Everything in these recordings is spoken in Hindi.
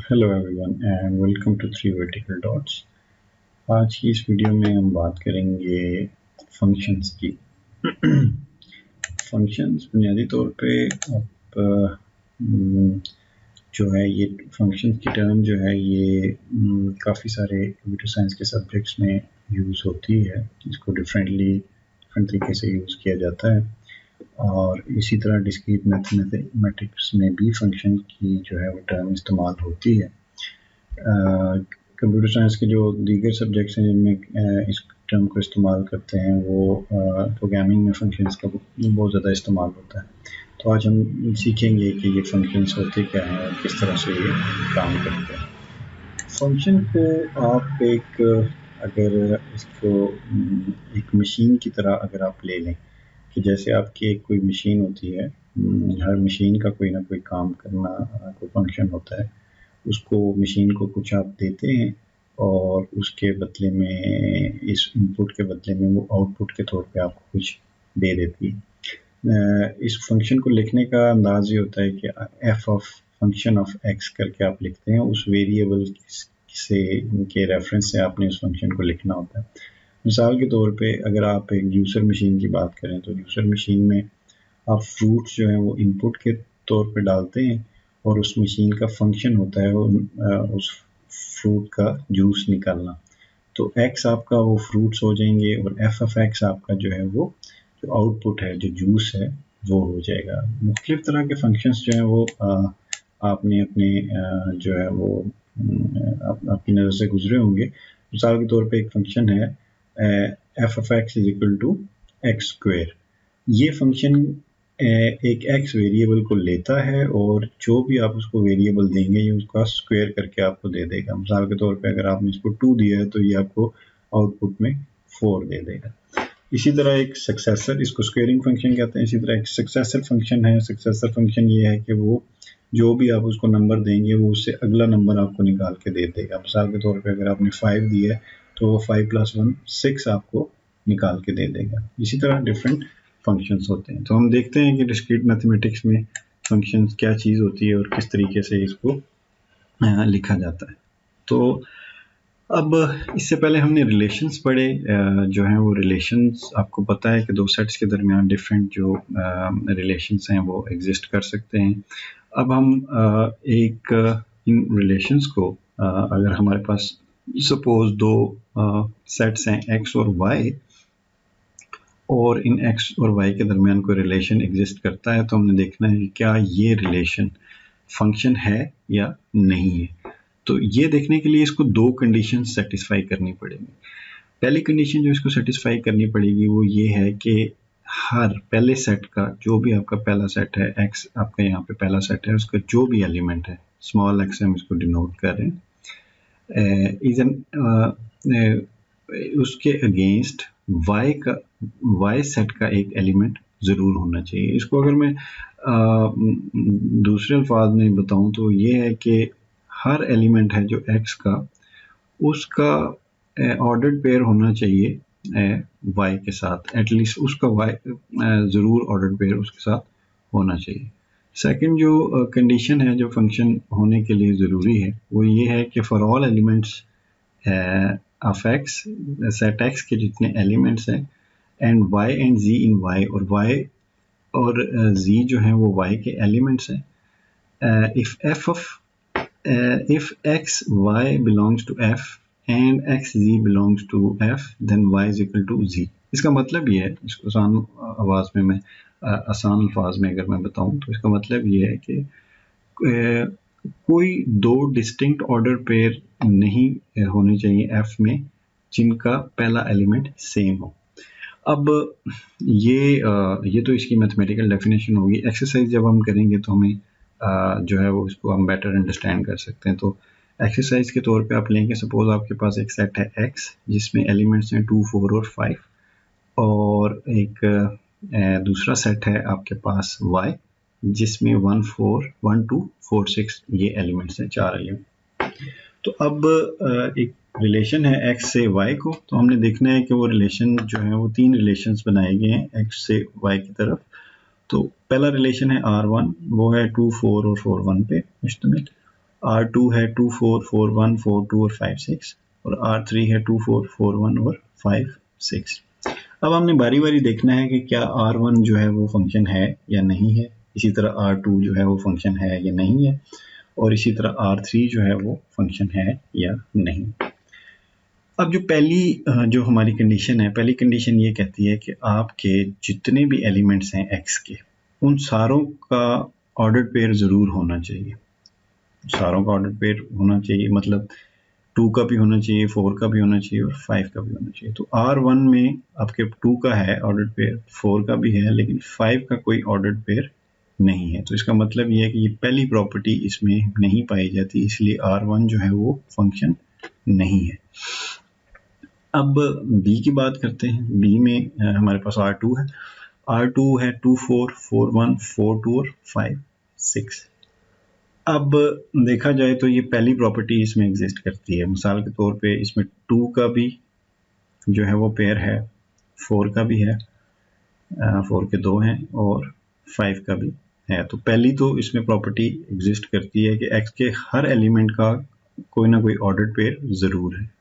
Hello everyone and welcome to Three Vertical Dots. आज की इस वीडियो में हम बात करेंगे फंक्शंस की। फंक्शंस बुनियादी तौर पे आप जो है ये फंक्शंस की टर्म जो है ये काफ़ी सारे कंप्यूटर साइंस के सब्जेक्ट्स में यूज़ होती है। इसको डिफरेंट तरीके से यूज़ किया जाता है और इसी तरह डिस्क्रीट मैथमेटिक्स में भी फंक्शन की जो है वो टर्म इस्तेमाल होती है। कंप्यूटर साइंस के जो दीगर सब्जेक्ट्स हैं जिनमें इस टर्म को इस्तेमाल करते हैं वो प्रोग्रामिंग में फंक्शंस का बहुत ज़्यादा इस्तेमाल होता है। तो आज हम सीखेंगे कि ये फंक्शंस होते क्या हैं और किस तरह से ये काम करते हैं। फंक्शन को आप अगर इसको एक मशीन की तरह अगर आप ले लें कि जैसे आपकी एक कोई मशीन होती है, हर मशीन का कोई ना कोई काम करना कोई फंक्शन होता है। उसको मशीन को कुछ आप देते हैं और उसके बदले में इस इनपुट के बदले में वो आउटपुट के तौर पे आपको कुछ दे देती है। इस फंक्शन को लिखने का अंदाज ये होता है कि F of function of x करके आप लिखते हैं। उस वेरिएबल से के रेफरेंस से आपने उस फंक्शन को लिखना होता है। मिसाल के तौर पे अगर आप एक जूसर मशीन की बात करें तो जूसर मशीन में आप फ्रूट्स जो है वो इनपुट के तौर पे डालते हैं और उस मशीन का फंक्शन होता है वो उस फ्रूट का जूस निकालना। तो एक्स आपका वो फ्रूट्स हो जाएंगे और एफ ऑफ एक्स आपका जो है वो जो आउटपुट है जो जूस है वो हो जाएगा। मुख्तलिफ तरह के फंक्शंस जो हैं वो आपने अपने जो है वो आपकी नज़र से गुजरे होंगे। मिसाल के तौर पे एक फंक्शन है f of x is equal to x square. ये फंक्शन एक एक्स वेरिएबल को लेता है और जो भी आप उसको वेरिएबल देंगे ये उसका स्क्वायर करके आपको दे देगा। मिसाल के तौर पे अगर आपने इसको 2 दिया है तो ये आपको आउटपुट में 4 दे देगा। इसी तरह एक सक्सेसर, इसको स्क्वेयरिंग फंक्शन कहते हैं। इसी तरह एक सक्सेसर फंक्शन है। सक्सेसर फंक्शन ये है कि वो जो भी आप उसको नंबर देंगे वो उससे अगला नंबर आपको निकाल के दे देगा। मिसाल के तौर पे अगर आपने 5 दिया है तो वो 5 + 1 6 आपको निकाल के दे देगा। इसी तरह डिफरेंट फंक्शंस होते हैं। तो हम देखते हैं कि डिस्क्रीट मैथमेटिक्स में फंक्शंस क्या चीज़ होती है और किस तरीके से इसको लिखा जाता है। तो अब इससे पहले हमने रिलेशंस पढ़े। जो हैं वो रिलेशंस आपको पता है कि दो सेट्स के दरमियान डिफरेंट जो रिलेशंस हैं वो एग्जिस्ट कर सकते हैं। अब हम इन रिलेशंस को अगर हमारे पास सपोज दो सेट्स हैं एक्स और वाई और इन एक्स और वाई के दरमियान कोई रिलेशन एग्जिस्ट करता है तो हमने देखना है कि क्या ये रिलेशन फंक्शन है या नहीं है। तो ये देखने के लिए इसको दो कंडीशन सेटिस्फाई करनी पड़ेगी। पहली कंडीशन जो इसको सेटिस्फाई करनी पड़ेगी वो ये है कि हर पहले सेट का जो भी आपका पहला सेट है, एक्स आपका यहाँ पे पहला सेट है, उसका जो भी एलिमेंट है, स्मॉल एक्स हम इसको डिनोट कर रहे हैं, इज एन उसके अगेंस्ट वाई सेट का एक एलिमेंट ज़रूर होना चाहिए। इसको अगर मैं दूसरे अल्फाज में बताऊं तो ये है कि हर एलिमेंट है जो एक्स का उसका ऑर्डर्ड पेयर होना चाहिए वाई के साथ। एटलीस्ट उसका वाई ज़रूर ऑर्डर्ड पेयर उसके साथ होना चाहिए। सेकंड जो कंडीशन है जो फंक्शन होने के लिए ज़रूरी है वो ये है कि for all elements of X, set X के जितने एलिमेंट्स हैं, and Y and Z in Y, और वाई और जी जो हैं वो वाई के एलिमेंट्स हैं, if x y belongs to f and x z belongs to f then y is equal to z। इसका मतलब ये है, इसको आसान आवाज़ में मैं आसान अल्फाज में अगर मैं बताऊं तो इसका मतलब ये है कि कोई दो डिस्टिंक्ट ऑर्डर पेयर नहीं होने चाहिए f में जिनका पहला एलिमेंट सेम हो। अब ये तो इसकी मैथमेटिकल डेफिनेशन होगी। एक्सरसाइज जब हम करेंगे तो हमें जो है वो इसको हम बेटर अंडरस्टैंड कर सकते हैं। तो एक्सरसाइज के तौर पे आप लेंगे, सपोज आपके पास एक सेट है x जिसमें एलिमेंट्स हैं 2, 4 और 5, और एक दूसरा सेट है आपके पास y जिसमें 1, 4, 1, 2, 4, 6 ये एलिमेंट्स हैं, 4 एलिमेंट। तो अब एक रिलेशन है x से y को, तो हमने देखना है कि वो रिलेशन जो है वो तीन रिलेशंस बनाए गए हैं x से y की तरफ। तो पहला रिलेशन है R1, वो है 2, 4 और 4, 1 पे मुश्तमिल। R2 है 2 4 4 1 4 2 और 5 6, और R3 है 2 4 4 1 और 5 6। अब हमने बारी बारी देखना है कि क्या R1 जो है वो फंक्शन है या नहीं है, इसी तरह R2 जो है वो फंक्शन है या नहीं है, और इसी तरह R3 जो है वो फंक्शन है या नहीं। अब जो पहली जो हमारी कंडीशन है, पहली कंडीशन ये कहती है कि आपके जितने भी एलिमेंट्स हैं x के, उन सारों का ऑर्डर्ड पेयर ज़रूर होना चाहिए। सारों का ऑर्डर्ड पेयर होना चाहिए मतलब 2 का भी होना चाहिए, 4 का भी होना चाहिए और 5 का भी होना चाहिए। तो R1 में आपके 2 का है ऑर्डर्ड पेयर, 4 का भी है, लेकिन 5 का कोई ऑर्डर्ड पेयर नहीं है। तो इसका मतलब ये है कि ये पहली प्रॉपर्टी इसमें नहीं पाई जाती, इसलिए R1 जो है वो फंक्शन नहीं है। अब B की बात करते हैं। B में हमारे पास R2 है, R2 है 2 4 4 1 4 2 और 5 6। अब देखा जाए तो ये पहली प्रॉपर्टी इसमें एग्जिस्ट करती है। मिसाल के तौर पे इसमें 2 का भी जो है वो पेयर है, 4 का भी है, 4 के 2 हैं और 5 का भी है। तो पहली तो इसमें प्रॉपर्टी एग्जिस्ट करती है कि x के हर एलिमेंट का कोई ना कोई ऑर्डर्ड पेयर ज़रूर है।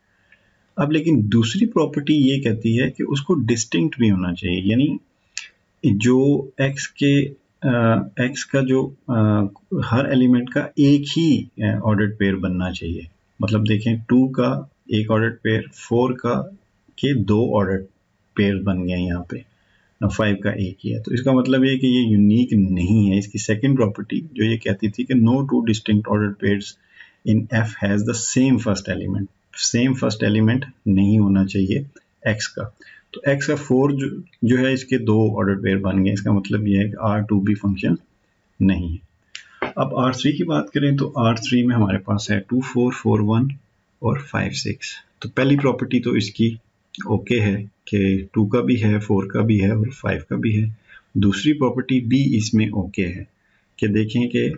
अब लेकिन दूसरी प्रॉपर्टी ये कहती है कि उसको डिस्टिंक्ट भी होना चाहिए, यानी जो x का जो हर एलिमेंट का एक ही ऑर्डर्ड पेयर बनना चाहिए। मतलब देखें 2 का एक ऑर्डर्ड पेयर, 4 का के 2 ऑर्डर्ड पेयर बन गए यहाँ पे, 5 का एक ही है। तो इसका मतलब ये कि ये यूनिक नहीं है। इसकी सेकंड प्रॉपर्टी जो ये कहती थी कि no two distinct ordered pairs in F has the same first element, same first element नहीं होना चाहिए x का। तो x का 4 जो है इसके 2 ऑर्डर पेयर बन गए। इसका मतलब ये है कि R2 भी फंक्शन नहीं है। अब R3 की बात करें तो R3 में हमारे पास है 2 4 4 1 और 5 6। तो पहली प्रॉपर्टी तो इसकी ओके है कि 2 का भी है, 4 का भी है और 5 का भी है। दूसरी प्रॉपर्टी भी इसमें ओके है कि देखें कि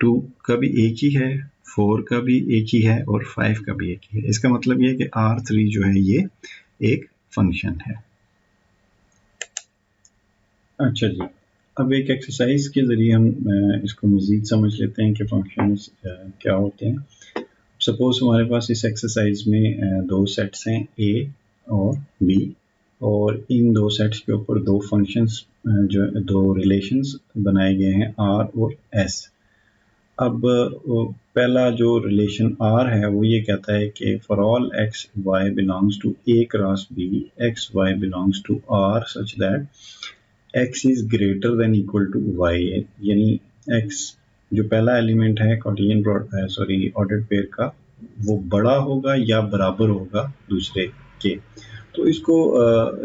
2 का भी एक ही है, 4 का भी एक ही है और 5 का भी एक ही है। इसका मतलब ये है कि R3 जो है ये एक फंक्शन है। अच्छा जी, अब एक एक्सरसाइज के ज़रिए हम इसको मज़ीद समझ लेते हैं कि फंक्शंस क्या होते हैं। सपोज हमारे पास इस एक्सरसाइज में दो सेट्स हैं A और B, और इन दो सेट्स के ऊपर दो फंक्शंस जो दो रिलेशंस बनाए गए हैं R और S। अब पहला जो रिलेशन R है वो ये कहता है कि for all x y belongs to A cross B, x y belongs to R such that x is greater than equal to y, यानी x जो पहला एलिमेंट है कार्टेशियन ऑर्डर्ड पेयर का, वो बड़ा होगा या बराबर होगा दूसरे के। तो इसको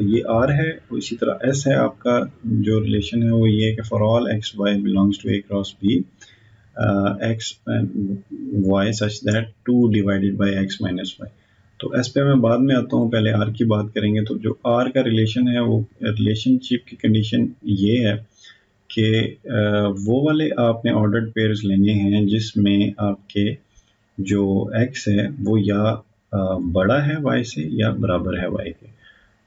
ये R है, इसी तरह S है। आपका जो रिलेशन है वो ये है कि for all x y belongs to A cross B x y such that 2 divided by x minus y। तो S पे मैं बाद में आता हूँ, पहले R की बात करेंगे। तो जो R का रिलेशन है वो रिलेशनशिप की कंडीशन ये है कि वो वाले आपने ऑर्डर्ड पेयर्स लेने हैं जिसमें आपके जो x है वो या बड़ा है y से या बराबर है y के।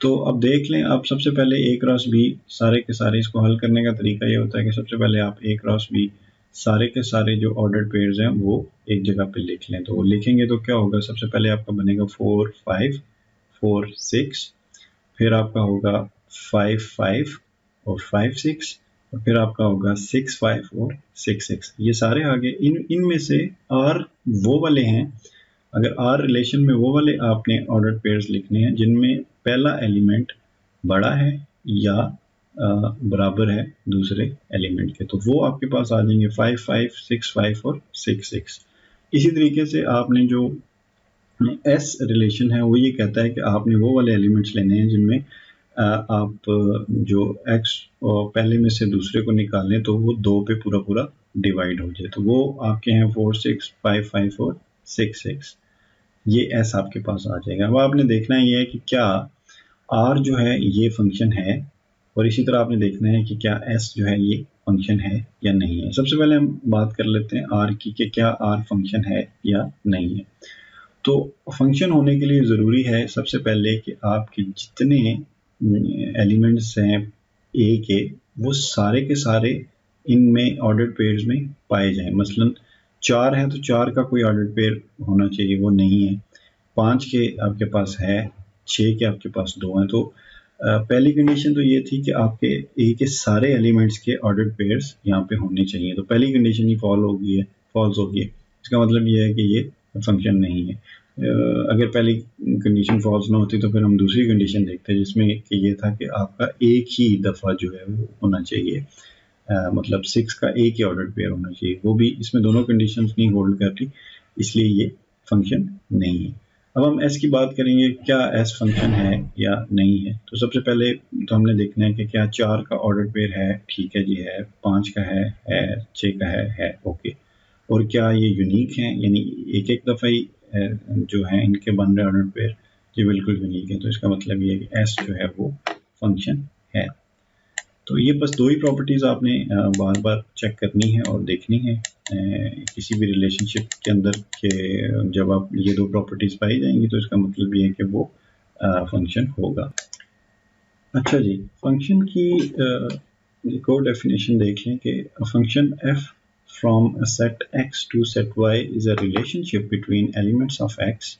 तो अब देख लें, आप सबसे पहले A क्रॉस B सारे के सारे, इसको हल करने का तरीका ये होता है कि सबसे पहले आप A क्रॉस B सारे के सारे जो ऑर्डर्ड पेयर्स हैं वो एक जगह पे लिख लें। तो वो लिखेंगे तो क्या होगा, सबसे पहले आपका बनेगा 4 5 4 6, फिर आपका होगा 5 5 और 5 6, और फिर आपका होगा 6 5 और 6 6। ये सारे आगे इनमें से R वो वाले हैं, अगर R रिलेशन में वो वाले आपने ऑर्डर्ड पेयर्स लिखने हैं जिनमें पहला एलिमेंट बड़ा है या बराबर है दूसरे एलिमेंट के, तो वो आपके पास आ जाएंगे 5 5 6 5 और 6 6। इसी तरीके से आपने जो S रिलेशन है वो ये कहता है कि आपने वो वाले एलिमेंट्स लेने हैं जिनमें आप जो x पहले में से दूसरे को निकालें तो वो 2 पे पूरा पूरा डिवाइड हो जाए। तो वो आपके हैं 4 6 5 5 और 6 6। ये S आपके पास आ जाएगा। अब आपने देखना ये है कि क्या R जो है ये फंक्शन है, और इसी तरह आपने देखना है कि क्या S जो है ये फंक्शन है या नहीं है। सबसे पहले हम बात कर लेते हैं R की कि क्या R फंक्शन है या नहीं है। तो फंक्शन होने के लिए ज़रूरी है सबसे पहले कि आपके जितने एलिमेंट्स हैं A के वो सारे के सारे इनमें ऑर्डर्ड पेयर्स में पाए जाएं। मसलन 4 है तो 4 का कोई ऑर्डर्ड पेयर होना चाहिए, वो नहीं है। 5 के आपके पास है, 6 के आपके पास 2 हैं। तो पहली कंडीशन तो ये थी कि आपके ए के सारे एलिमेंट्स के ऑर्डर्ड पेयर्स यहाँ पे होने चाहिए। तो पहली कंडीशन ही फॉल्स होगी। इसका मतलब ये है कि ये फंक्शन नहीं है। अगर पहली कंडीशन फॉल्स ना होती तो फिर हम दूसरी कंडीशन देखते हैं, जिसमें कि ये था कि आपका एक ही दफ़ा जो है वो होना चाहिए, मतलब 6 का एक ही ऑर्डर पेयर होना चाहिए। वो भी इसमें दोनों कंडीशंस नहीं होल्ड करती, इसलिए ये फंक्शन नहीं है। अब हम एस की बात करेंगे, क्या एस फंक्शन है या नहीं है। तो सबसे पहले तो हमने देखना है कि क्या 4 का ऑर्डर पेयर है, ठीक है जी है। 5 का है, 6 का है, ओके। और क्या ये यूनिक है, यानी एक एक दफ़ा ही जो है इनके बन रहे ऑर्डर पेयर, ये बिल्कुल यूनिक है। तो इसका मतलब ये है कि एस जो है वो फंक्शन है। तो ये बस दो ही प्रॉपर्टीज़ आपने बार बार चेक करनी है और देखनी है किसी भी रिलेशनशिप के अंदर, कि जब आप ये दो प्रॉपर्टीज़ पाई जाएंगी तो इसका मतलब ये है कि वो फंक्शन होगा। अच्छा जी, फंक्शन की एक और डेफिनेशन देख लें कि function F from a set x to set y is a relationship between elements of x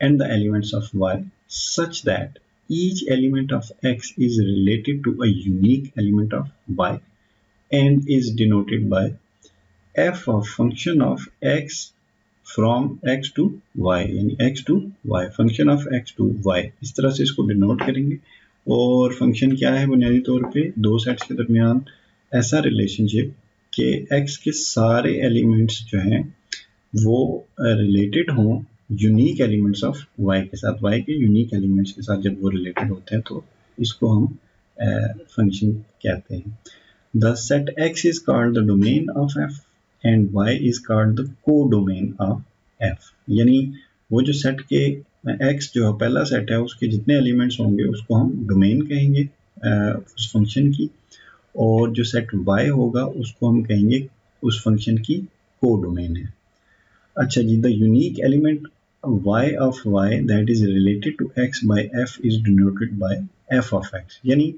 and the elements of y such that each element of x is related to a unique element of y and is denoted by f of function of x from x to y, यानी x to y, function of x to y, इस तरह से इसको डिनोट करेंगे। और फंक्शन क्या है, बुनियादी तौर पे दो सेट्स के दरमियान ऐसा रिलेशनशिप कि x के सारे एलिमेंट्स जो हैं वो रिलेटेड हों यूनिक एलिमेंट्स ऑफ y के साथ, y के यूनिक एलिमेंट्स के साथ जब वो रिलेटेड होते हैं तो इसको हम फंक्शन कहते हैं। The set x is called the domain of f and y is called the co-domain of f, यानी वो जो सेट के x जो पहला सेट है उसके जितने एलिमेंट्स होंगे उसको हम डोमेन कहेंगे उस फंक्शन की, और जो सेट y होगा उसको हम कहेंगे उस फंक्शन की को डोमेन है। अच्छा जी, the unique element y of y that is related to x by f is denoted by f of x, यानी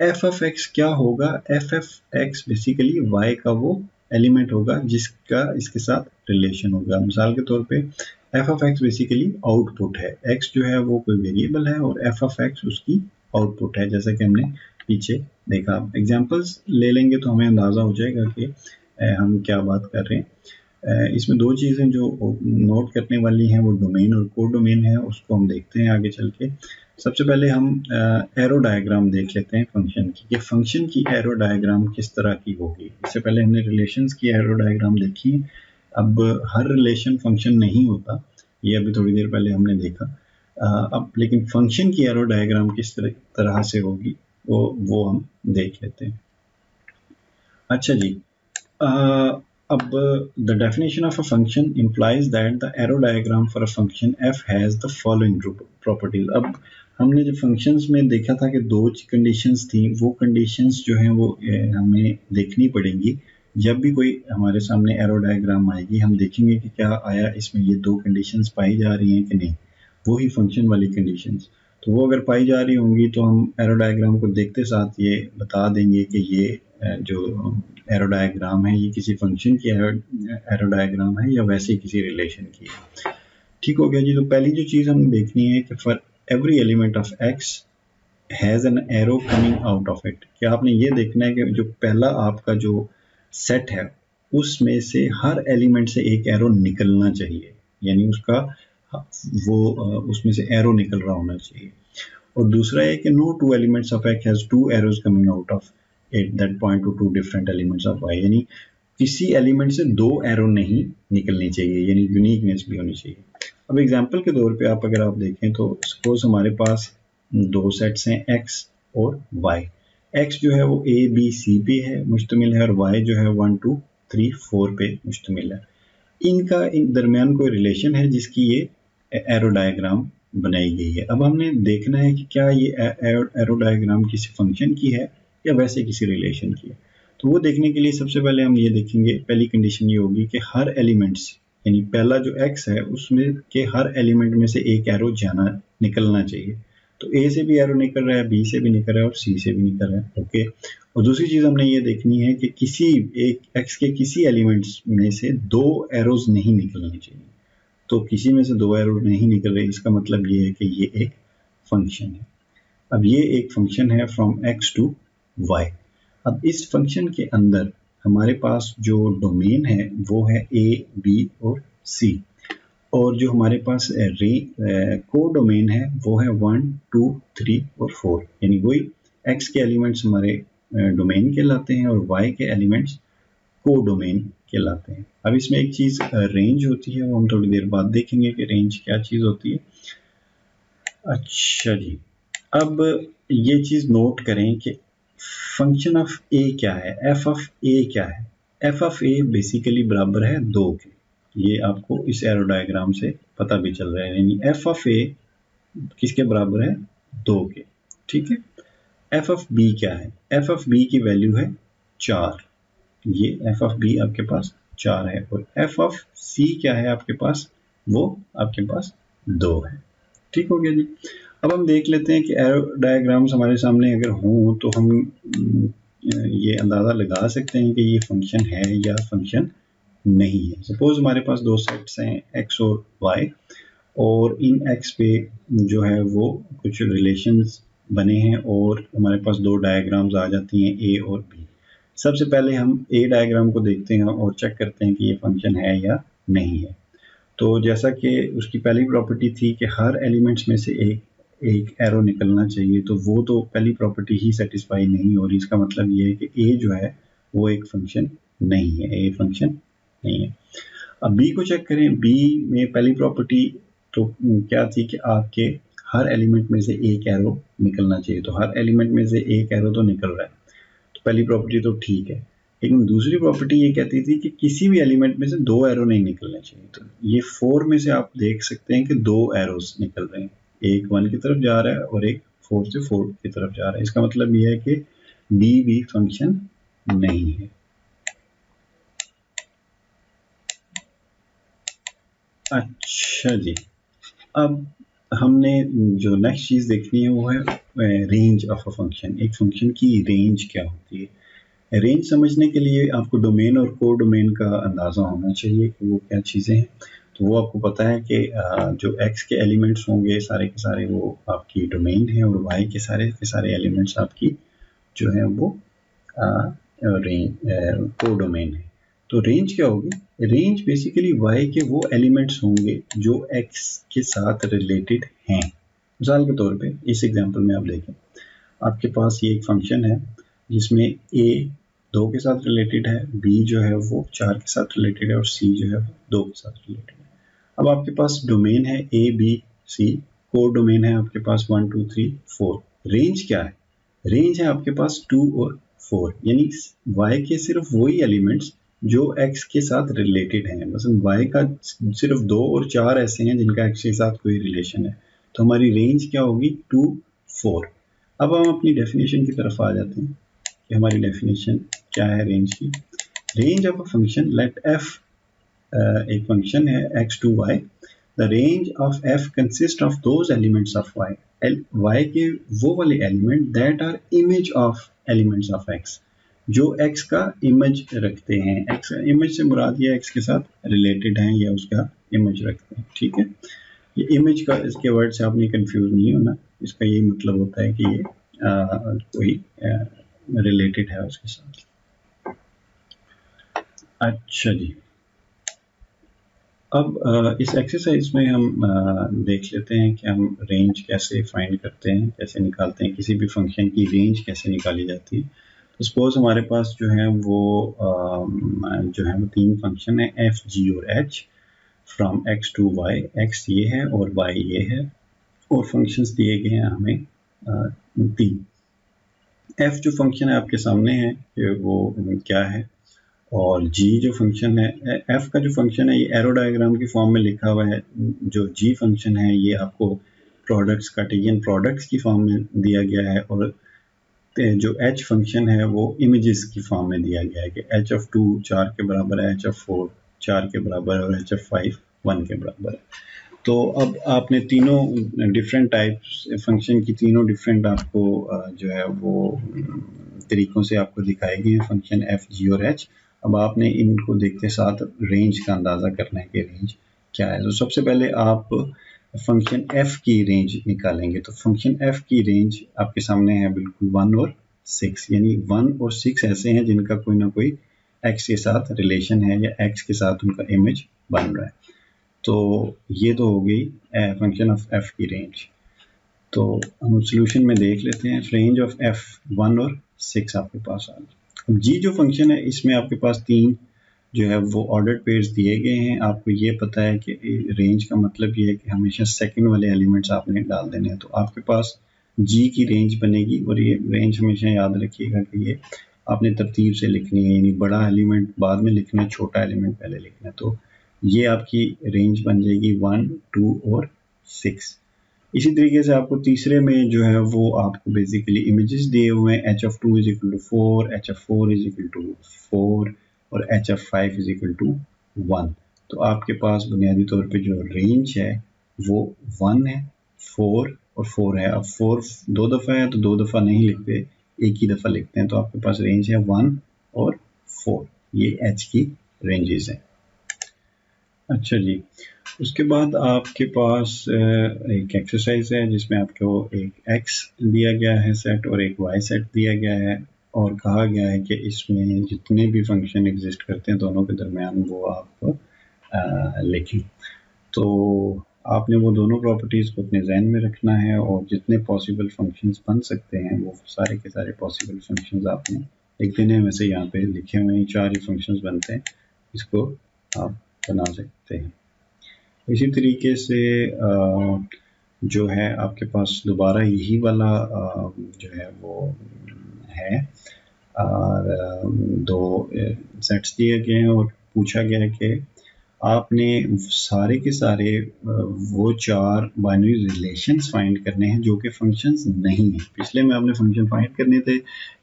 f ऑफ x क्या होगा, f of x basically y का वो एलिमेंट होगा जिसका इसके साथ रिलेशन होगा। मिसाल के तौर पे f of x basically output है, x जो है वो कोई वेरिएबल है और f ऑफ x उसकी आउटपुट है, जैसा कि हमने पीछे देखा। एग्जांपल्स ले लेंगे तो हमें अंदाज़ा हो जाएगा कि हम क्या बात कर रहे हैं। इसमें दो चीज़ें जो नोट करने वाली हैं वो डोमेन और को डोमेन है, उसको हम देखते हैं आगे चल के। सबसे पहले हम एरो डायग्राम देख लेते हैं फंक्शन की, ये फंक्शन की एरो डायग्राम किस तरह की होगी। इससे पहले हमने रिलेशंस की एरो डायग्राम देखी। अब हर रिलेशन फंक्शन नहीं होता, ये अभी थोड़ी देर पहले हमने देखा। अब लेकिन फंक्शन की एरो डायग्राम किस तरह से होगी वो हम देख लेते हैं। अच्छा जी, अब the definition of a function implies that the arrow diagram for a function f has the following properties। अब हमने जब फंक्शंस में देखा था कि दो कंडीशंस थी, वो कंडीशंस जो हैं वो हमें देखनी पड़ेंगी। जब भी कोई हमारे सामने एरो डायग्राम आएगी हम देखेंगे कि क्या आया इसमें ये दो कंडीशंस पाई जा रही हैं कि नहीं, वही फंक्शन वाली कंडीशंस। तो वो अगर पाई जा रही होंगी तो हम एरो डायग्राम को देखते साथ ये बता देंगे कि ये जो एरो डायग्राम है ये किसी फंक्शन की एरो डायग्राम है या वैसे किसी रिलेशन की है। ठीक हो गया जी। तो पहली जो चीज़ हमें देखनी है कि for every element of X has an arrow coming out of it, कि आपने ये देखना है कि जो पहला आपका जो सेट है उसमें से हर एलिमेंट से एक एरो निकलना चाहिए, यानी उसका वो उसमें से एरो निकल रहा होना चाहिए। और दूसरा है कि no two elements of X has two arrows coming out of it that point to two different elements of Y, यानी किसी एलिमेंट से दो एरो नहीं निकलनी चाहिए, यानी यूनिकनेस भी होनी चाहिए। अब एग्जांपल के तौर पे अगर आप देखें तो सपोज हमारे पास दो सेट्स हैं x और y। x जो है वो a b c पे है मुश्तमिल है और y जो है 1 2 3 4 पे मुश्तमिल है। इनका दरमियान कोई रिलेशन है जिसकी ये एरो डायग्राम बनाई गई है। अब हमने देखना है कि क्या ये एरो डायग्राम किसी फंक्शन की है या वैसे किसी रिलेशन की है। तो वो देखने के लिए सबसे पहले हम ये देखेंगे, पहली कंडीशन ये होगी कि हर एलिमेंट्स, यानी पहला जो x है उसमें के हर एलिमेंट में से एक एरो जाना निकलना चाहिए। तो ए से भी एरो निकल रहा है, बी से भी निकल रहा है और सी से भी निकल रहा है। ओके, और दूसरी चीज़ हमने ये देखनी है कि किसी एक एक्स के किसी एलिमेंट्स में से 2 एरोज नहीं निकलने चाहिए। तो किसी में से 2 एरो नहीं निकल रहे, इसका मतलब ये है कि ये एक फंक्शन है। अब ये एक फंक्शन है फ्रॉम एक्स टू वाई। अब इस फंक्शन के अंदर हमारे पास जो डोमेन है वो है ए, बी और सी, और जो हमारे पास को डोमेन है वो है 1, 2, 3 और 4, यानी वही एक्स के एलिमेंट्स हमारे डोमेन कहलाते हैं और वाई के एलिमेंट्स को डोमेन कहलाते हैं। अब इसमें एक चीज़ रेंज होती है, वो हम थोड़ी देर बाद देखेंगे कि रेंज क्या चीज़ होती है। अच्छा जी, अब ये चीज़ नोट करें कि फंक्शन ऑफ ए क्या है, एफ ऑफ ए क्या है। एफ ऑफ ए बेसिकली बराबर है 2 के, ये आपको इस एरो डायग्राम से पता भी चल रहा है, यानी एफ ऑफ ए किसके बराबर है, 2 के। ठीक है, एफ ऑफ बी क्या है, एफ ऑफ बी की वैल्यू है 4, ये एफ ऑफ बी आपके पास 4 है, और एफ ऑफ सी क्या है आपके पास, वो आपके पास 2 है। ठीक हो गया जी। अब हम देख लेते हैं कि एरो डायग्राम्स हमारे सामने अगर हों तो हम ये अंदाज़ा लगा सकते हैं कि ये फंक्शन है या फंक्शन नहीं है। सपोज हमारे पास 2 सेट्स हैं एक्स और वाई, और इन एक्स पे जो है वो कुछ रिलेशंस बने हैं और हमारे पास 2 डायग्राम्स आ जाती हैं ए और बी। सबसे पहले हम ए डायग्राम को देखते हैं और चेक करते हैं कि ये फंक्शन है या नहीं है। तो जैसा कि उसकी पहली प्रॉपर्टी थी कि हर एलिमेंट्स में से एक एरो निकलना चाहिए, तो वो तो पहली प्रॉपर्टी ही सेटिस्फाई नहीं हो रही। इसका मतलब ये है कि ए जो है वो एक फंक्शन नहीं है, ए फंक्शन नहीं है। अब बी को चेक करें, बी में पहली प्रॉपर्टी तो क्या थी कि आपके हर एलिमेंट में से एक एरो निकलना चाहिए, तो हर एलिमेंट में से एक एरो तो निकल रहा है, तो पहली प्रॉपर्टी तो ठीक है। लेकिन दूसरी प्रॉपर्टी ये कहती थी कि किसी भी एलिमेंट में से 2 एरो नहीं निकलने चाहिए। तो ये 4 में से आप देख सकते हैं कि 2 एरोस निकल रहे हैं, एक 1 की तरफ जा रहा है और एक 4 से 4 की तरफ जा रहा है। इसका मतलब ये है कि बी भी फंक्शन नहीं है। अच्छा जी, अब हमने जो नेक्स्ट चीज़ देखनी है वो है रेंज ऑफ अ फंक्शन। एक फंक्शन की रेंज क्या होती है। रेंज समझने के लिए आपको डोमेन और को डोमेन का अंदाज़ा होना चाहिए कि वो क्या चीज़ें हैं। तो वो आपको पता है कि जो एक्स के एलिमेंट्स होंगे सारे के सारे वो आपकी डोमेन है, और वाई के सारे एलिमेंट्स आपकी जो है वो को डोमेन है। तो रेंज क्या होगी, रेंज बेसिकली वाई के वो एलिमेंट्स होंगे जो एक्स के साथ रिलेटेड हैं। मिसाल के तौर पे इस एग्जांपल में आप देखें, आपके पास ये एक फंक्शन है जिसमें ए 2 के साथ रिलेटेड है, बी जो है वो 4 के साथ रिलेटेड है और सी जो है वो 2 के साथ रिलेटेड है। अब आपके पास डोमेन है A B C, codomain है आपके पास 1 2 3 4। रेंज क्या है, रेंज है आपके पास 2 और 4, यानी y के सिर्फ वही एलिमेंट्स जो x के साथ रिलेटेड हैं। मतलब y का सिर्फ 2 और 4 ऐसे हैं जिनका x के साथ कोई रिलेशन है। तो हमारी रेंज क्या होगी, 2 4। अब हम अपनी डेफिनेशन की तरफ आ जाते हैं कि हमारी डेफिनेशन क्या है रेंज की। Range of a function, let f एक फंक्शन है x to y, the range of f consist of those elements of y, y के वो वाले element that are image of elements of x, जो x का इमेज रखते हैं। x इमेज से मुराद ये x के साथ रिलेटेड हैं या उसका इमेज रखते हैं। ठीक है, ये इमेज का, इसके वर्ड से आपने कंफ्यूज नहीं होना, इसका ये मतलब होता है कि ये कोई रिलेटेड है उसके साथ। अच्छा जी, अब इस एक्सरसाइज में हम देख लेते हैं कि हम रेंज कैसे फाइंड करते हैं, कैसे निकालते हैं, किसी भी फंक्शन की रेंज कैसे निकाली जाती है। तो सपोज हमारे पास जो है वो तीन फंक्शन है एफ जी और H, from X to Y. X ये है और वाई ये है, और फंक्शंस दिए गए हैं हमें 3। एफ जो फंक्शन है आपके सामने है कि वो क्या है, और जी जो फंक्शन है, एफ का जो फंक्शन है ये एरो डायग्राम की फॉर्म में लिखा हुआ है। जो जी फंक्शन है ये आपको प्रोडक्ट्स, कार्टेशियन प्रोडक्ट्स की फॉर्म में दिया गया है, और जो एच फंक्शन है वो इमेजेस की फॉर्म में दिया गया है कि एच ऑफ 2 4 के बराबर है, एच ऑफ 4 4 के बराबर है और एच ऑफ 5 1 के बराबर है। तो अब आपने तीनों डिफरेंट टाइप्स फंक्शन की तीनों डिफरेंट आपको जो है वो तरीक़ों से आपको दिखाए गए हैं फंक्शन एफ, जी और एच। अब आपने इनको देखते साथ रेंज का अंदाज़ा करना है कि रेंज क्या है। तो सबसे पहले आप फंक्शन एफ की रेंज निकालेंगे। तो फंक्शन एफ की रेंज आपके सामने है बिल्कुल 1 और 6, यानी 1 और 6 ऐसे हैं जिनका कोई ना कोई एक्स के साथ रिलेशन है या एक्स के साथ उनका इमेज बन रहा है। तो ये तो हो गई फंक्शन ऑफ एफ की रेंज। तो हम सॉल्यूशन में देख लेते हैं। रेंज ऑफ एफ 1 और 6 आपके पास आ गई। अब जी जो फंक्शन है इसमें आपके पास 3 जो है वो ऑर्डर्ड पेयर्स दिए गए हैं। आपको ये पता है कि रेंज का मतलब ये है कि हमेशा सेकंड वाले एलिमेंट्स आपने डाल देने हैं। तो आपके पास जी की रेंज बनेगी और ये रेंज हमेशा याद रखिएगा कि ये आपने तरतीब से लिखनी है, यानी बड़ा एलिमेंट बाद में लिखना है, छोटा एलिमेंट पहले लिखना है। तो ये आपकी रेंज बन जाएगी 1, 2 और 6। इसी तरीके से आपको तीसरे में जो है वो आपको बेसिकली इमेजेस दिए हुए हैं। H of 2 is equal to 4, H of 4 is equal to 4 और H of 5 is equal to 1। तो आपके पास बुनियादी तौर पे जो रेंज है वो 1 है, 4 और 4 है। अब 4 दो दफ़ा है तो दो दफ़ा नहीं लिखते, एक ही दफ़ा लिखते हैं। तो आपके पास रेंज है 1 और 4। ये एच की रेंजेस हैं। अच्छा जी, उसके बाद आपके पास एक एक्सरसाइज है जिसमें आपको एक एक्स दिया गया है सेट और एक वाई सेट दिया गया है और कहा गया है कि इसमें जितने भी फंक्शन एग्जिस्ट करते हैं दोनों के दरमियान वो आप लिखें। तो आपने वो दोनों प्रॉपर्टीज़ को अपने जहन में रखना है और जितने पॉसिबल फंक्शंस बन सकते हैं वो सारे के सारे पॉसिबल फंक्शंस आपने लिख देने। वैसे यहाँ पे लिखे हुए हैं 4 ही फंक्शंस बनते हैं, इसको आप बना सकते हैं। इसी तरीके से जो है आपके पास दोबारा यही वाला जो है वो है और 2 सेट्स दिए गए हैं और पूछा गया है कि आपने सारे के सारे वो 4 बाइनरी रिलेशंस फाइंड करने हैं जो कि फंक्शंस नहीं हैं। पिछले में आपने फंक्शन फाइंड करने थे,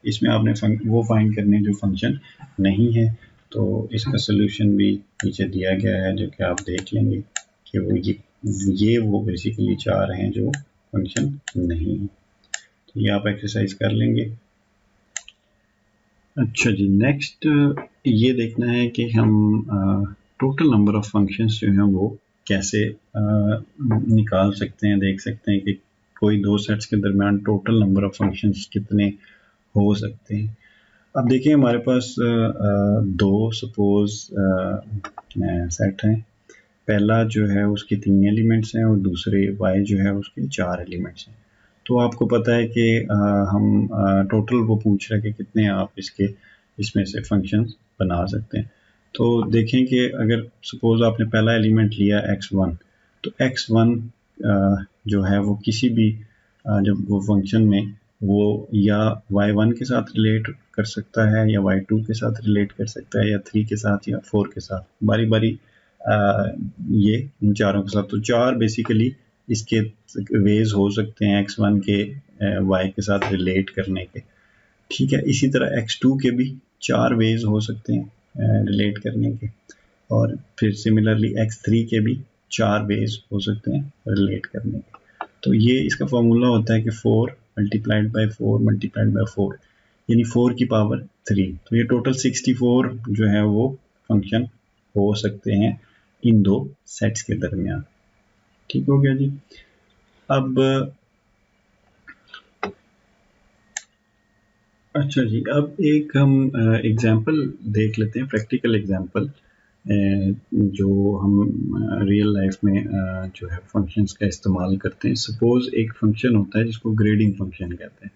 इसमें आपने वो फाइंड करने जो फंक्शन नहीं है। तो इसका सोल्यूशन भी नीचे दिया गया है जो कि आप देख लेंगे कि वो बेसिकली 4 हैं जो फंक्शन नहीं है। तो ये आप एक्सरसाइज कर लेंगे। अच्छा जी, नेक्स्ट ये देखना है कि हम टोटल नंबर ऑफ फंक्शंस जो हैं वो कैसे निकाल सकते हैं। देख सकते हैं कि कोई 2 सेट्स के दरमियान टोटल नंबर ऑफ फंक्शंस कितने हो सकते हैं। अब देखिए हमारे पास 2 सपोज सेट हैं। पहला जो है उसके 3 एलिमेंट्स हैं और दूसरे y जो है उसके 4 एलिमेंट्स हैं। तो आपको पता है कि हम टोटल वो पूछ रहे हैं कि कितने आप इसमें से फंक्शंस बना सकते हैं। तो देखें कि अगर सपोज आपने पहला एलिमेंट लिया x1, तो x1 जो है वो किसी भी जब वो फंक्शन में वो या y1 के साथ रिलेट कर सकता है या y2 के साथ रिलेट कर सकता है या 3 के साथ या 4 के साथ, बारी बारी ये इन चारों के साथ। तो 4 बेसिकली इसके वेज हो सकते हैं x1 के y के साथ रिलेट करने के, ठीक है। इसी तरह x2 के भी 4 वेज हो सकते हैं रिलेट करने के और फिर सिमिलरली x3 के भी 4 वेज हो सकते हैं रिलेट करने के। तो ये इसका फॉर्मूला होता है कि 4 मल्टीप्लाइड बाय 4 मल्टीप्लाइड बाय 4 यानी 4 की पावर 3। तो ये टोटल 64 जो है वो फंक्शन हो सकते हैं इन 2 सेट्स के दरमियान। ठीक हो गया जी। अब अच्छा जी, अब एक हम एग्जांपल देख लेते हैं, प्रैक्टिकल एग्जांपल जो हम रियल लाइफ में जो है फंक्शंस का इस्तेमाल करते हैं। सपोज एक फंक्शन होता है जिसको ग्रेडिंग फंक्शन कहते हैं।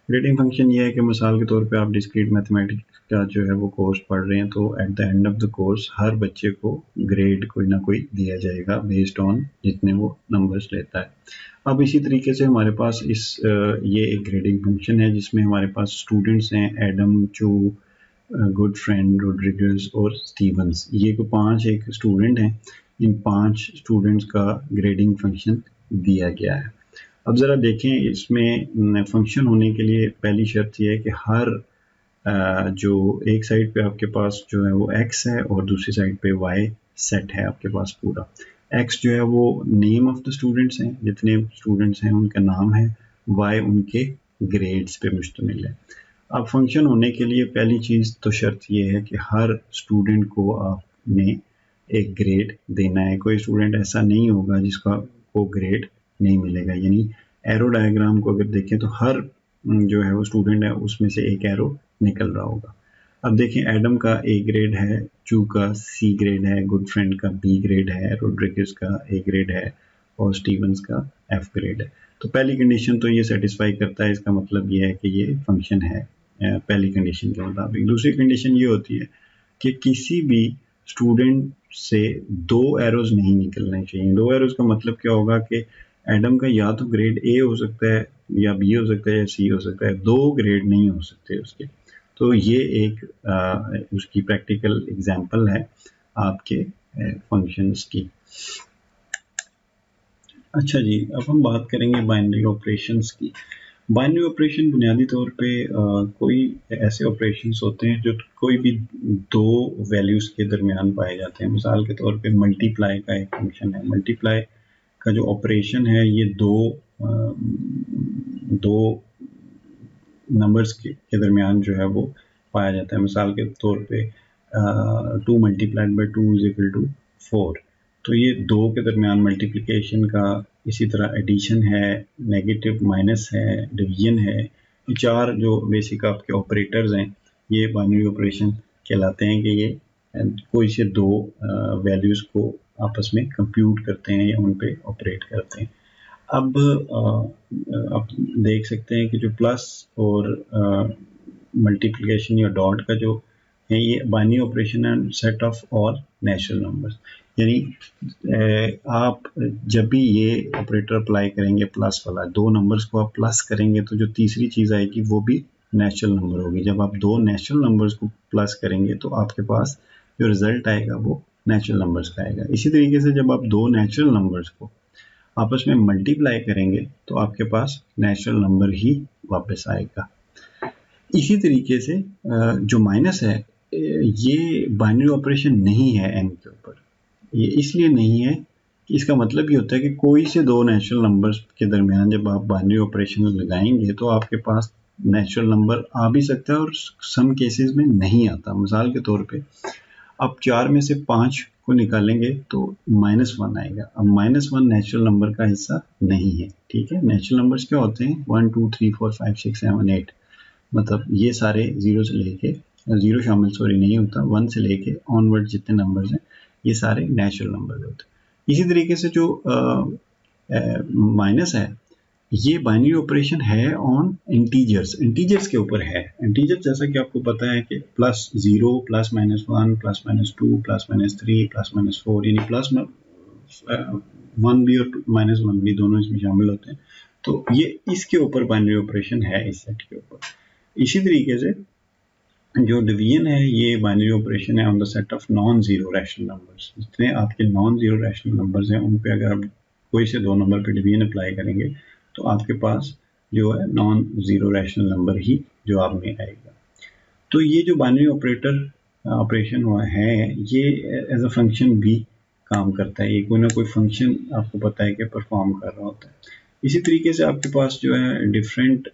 ग्रेडिंग फंक्शन ये है कि मिसाल के तौर पे आप डिस्क्रीट मैथमेटिक्स का जो है वो कोर्स पढ़ रहे हैं, तो at the end of the course हर बच्चे को ग्रेड कोई ना कोई दिया जाएगा बेस्ड ऑन जितने वो नंबर्स लेता है। अब इसी तरीके से हमारे पास ये एक ग्रेडिंग फंक्शन है जिसमें हमारे पास स्टूडेंट्स हैं एडम, चू, गुड फ्रेंड, रोड्रिगस और स्टीवंस। ये को 5 एक स्टूडेंट हैं। इन 5 स्टूडेंट्स का ग्रेडिंग फंक्शन दिया गया है। अब ज़रा देखें, इसमें फंक्शन होने के लिए पहली शर्त यह है कि हर जो एक साइड पे आपके पास जो है वो x है और दूसरी साइड पे y सेट है आपके पास पूरा। एक्स जो है वो नेम ऑफ द स्टूडेंट्स हैं, जितने स्टूडेंट्स हैं उनका नाम है, वाई उनके ग्रेड्स पे मुश्तमिल है। अब फंक्शन होने के लिए पहली चीज़ तो शर्त ये है कि हर स्टूडेंट को आपने एक ग्रेड देना है। कोई स्टूडेंट ऐसा नहीं होगा जिसका को ग्रेड नहीं मिलेगा। यानी एरो डायग्राम को अगर देखें तो हर जो है वो स्टूडेंट है उसमें से एक एरो निकल रहा होगा। अब देखें, एडम का ए ग्रेड है, चू का सी ग्रेड है, गुड फ्रेंड का बी ग्रेड है, रोड्रिगस का ए ग्रेड है और स्टीवंस का एफ ग्रेड है। तो पहली कंडीशन तो ये सेटिस्फाई करता है, इसका मतलब ये है कि ये फंक्शन है पहली कंडीशन के मुताबिक। दूसरी कंडीशन ये होती है कि किसी भी स्टूडेंट से दो एरोज नहीं निकलने चाहिए। दो एरोज का मतलब क्या होगा कि एडम का या तो ग्रेड ए हो सकता है या बी हो सकता है या सी हो सकता है, दो ग्रेड नहीं हो सकते उसके। तो ये एक उसकी प्रैक्टिकल एग्जांपल है आपके फंक्शंस की। अच्छा जी, अब हम बात करेंगे बाइनरी ऑपरेशंस की। बाइनरी ऑपरेशन बुनियादी तौर पे कोई ऐसे ऑपरेशंस होते हैं जो कोई भी दो वैल्यूज़ के दरमियान पाए जाते हैं। मिसाल के तौर पे मल्टीप्लाई का एक फंक्शन है। मल्टीप्लाई का जो ऑपरेशन है ये दो नंबर्स के दरमियान जो है वो पाया जाता है। मिसाल के तौर पे 2 multiplied by 2 is equal to 4। तो ये दो के दरमियान मल्टीप्लिकेशन का, इसी तरह एडिशन है, नेगेटिव माइनस है, डिवीजन है, ये चार जो बेसिक आपके ऑपरेटर्स हैं ये बाइनरी ऑपरेशन कहलाते हैं कि ये कोई से दो वैल्यूज़ को आपस में कंप्यूट करते हैं या उन पे ऑपरेट करते हैं। अब आप देख सकते हैं कि जो प्लस और मल्टीप्लिकेशन या डॉट का जो है ये बाइनरी ऑपरेशन है set of all natural numbers. यानी आप जब भी ये ऑपरेटर अप्लाई करेंगे प्लस वाला, दो नंबर्स को आप प्लस करेंगे तो जो तीसरी चीज़ आएगी वो भी नेचुरल नंबर होगी। जब आप दो नेचुरल नंबर्स को प्लस करेंगे तो आपके पास जो रिजल्ट आएगा वो नेचुरल नंबर्स का आएगा। इसी तरीके से जब आप दो नेचुरल नंबर्स को आपस में मल्टीप्लाई करेंगे तो आपके पास नेचुरल नंबर ही वापस आएगा। इसी तरीके से जो माइनस है ये बाइनरी ऑपरेशन नहीं है एन के ऊपर। ये इसलिए नहीं है कि इसका मतलब ये होता है कि कोई से दो नेचुरल नंबर्स के दरमियान जब आप बाइनरी ऑपरेशन लगाएंगे तो आपके पास नेचुरल नंबर आ भी सकता है और सम केसेस में नहीं आता। मिसाल के तौर पे आप 4 में से 5 को निकालेंगे तो -1 आएगा। अब -1 नेचुरल नंबर का हिस्सा नहीं है, ठीक है। नेचुरल नंबर्स क्या होते हैं 1 2 3 4 5 6 7 8, मतलब ये सारे जीरो से लेके, जीरो शामिल सॉरी नहीं होता, 1 से लेके ऑनवर्ड जितने नंबर्स हैं ये सारे नेचुरल नंबर होते हैं। इसी तरीके से जो माइनस है ये बाइनरी ऑपरेशन है ऑन इंटीजर्स, इंटीजर्स के ऊपर है। इंटीजर्स जैसा कि आपको पता है कि +0 +-1 +-2 +-3 +-4, यानी +1 भी और -1 भी दोनों इसमें शामिल होते हैं। तो ये इसके ऊपर बाइनरी ऑपरेशन है, इस सेट के ऊपर। इसी तरीके से जो डिवीजन है ये बाइनरी ऑपरेशन है on the set of non zero rational numbers. जितने आपके नॉन जीरो रैशनल नंबर्स हैं उन पे अगर आप कोई से दो नंबर पे डिवीजन अप्लाई करेंगे तो आपके पास जो है नॉन जीरो रैशनल नंबर ही जो आप में आएगा। तो ये जो बाइनरी ऑपरेशन हुआ है ये एज अ फंक्शन भी काम करता है। ये कोई ना कोई फंक्शन आपको पता है कि परफॉर्म कर रहा होता है। इसी तरीके से आपके पास जो है डिफरेंट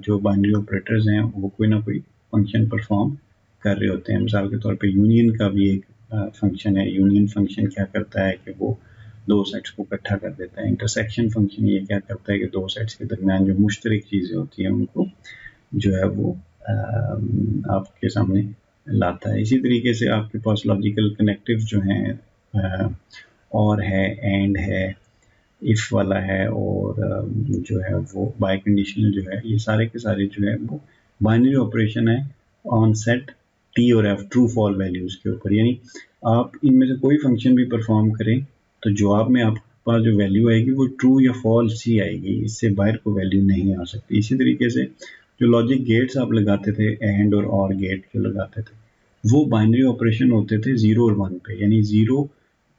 जो बाइनरी ऑपरेटर्स हैं वो कोई ना कोई फंक्शन परफॉर्म कर रहे होते हैं। मिसाल के तौर पे यूनियन का भी एक फंक्शन है। यूनियन फंक्शन क्या करता है कि वो दो सेट्स को इकट्ठा कर देता है। इंटरसेक्शन फंक्शन ये क्या करता है कि दो सेट्स के दरमियान जो मुश्तरक चीज़ें होती हैं उनको जो है वो आपके सामने लाता है। इसी तरीके से आपके पास लॉजिकल कनेक्टिव जो हैं और है, एंड है, इफ वाला है और जो है वो बाय कंडीशनल जो है, ये सारे के सारे जो है वो बाइनरी ऑपरेशन है ऑन सेट टी और एफ ट्रू फॉल वैल्यूज़ के ऊपर। यानी आप इनमें से कोई फंक्शन भी परफॉर्म करें तो जवाब में आपके पास जो वैल्यू आएगी वो ट्रू या फॉल्स ही आएगी, इससे बाहर को वैल्यू नहीं आ सकती। इसी तरीके से जो लॉजिक गेट्स आप लगाते थे, एंड और गेट जो लगाते थे, वो बाइनरी ऑपरेशन होते थे 0 और 1 पे। यानी 0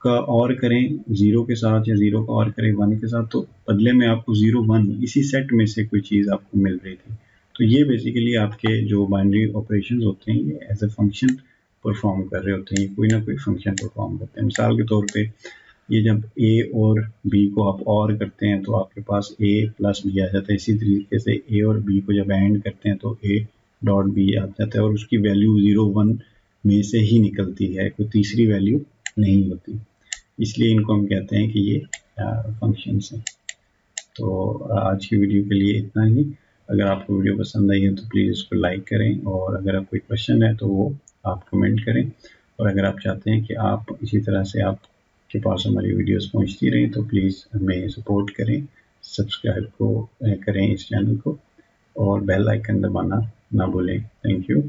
का और करें 0 के साथ या 0 का और करें 1 के साथ तो बदले में आपको 0 1 इसी सेट में से कोई चीज़ आपको मिल रही थी। तो ये बेसिकली आपके जो बाइनरी ऑपरेशंस होते हैं ये एज ए फंक्शन परफॉर्म कर रहे होते हैं, कोई ना कोई फंक्शन परफॉर्म करते हैं। मिसाल के तौर पे ये जब ए और बी को आप और करते हैं तो आपके पास ए प्लस बी आ जाता है। इसी तरीके से ए और बी को जब एंड करते हैं तो ए डॉट बी आ जाता है और उसकी वैल्यू 0 1 में से ही निकलती है, कोई तीसरी वैल्यू नहीं होती। इसलिए इनको हम कहते हैं कि ये फंक्शंस हैं। तो आज की वीडियो के लिए इतना ही। अगर आपको वीडियो पसंद आई है तो प्लीज़ उसको लाइक करें, और अगर आप कोई क्वेश्चन है तो वो आप कमेंट करें। और अगर आप चाहते हैं कि आप इसी तरह से आपके पास हमारी वीडियोस पहुंचती रहें तो प्लीज़ हमें सपोर्ट करें, सब्सक्राइब को करें इस चैनल को, और बेल आइकन दबाना ना भूलें। Thank you.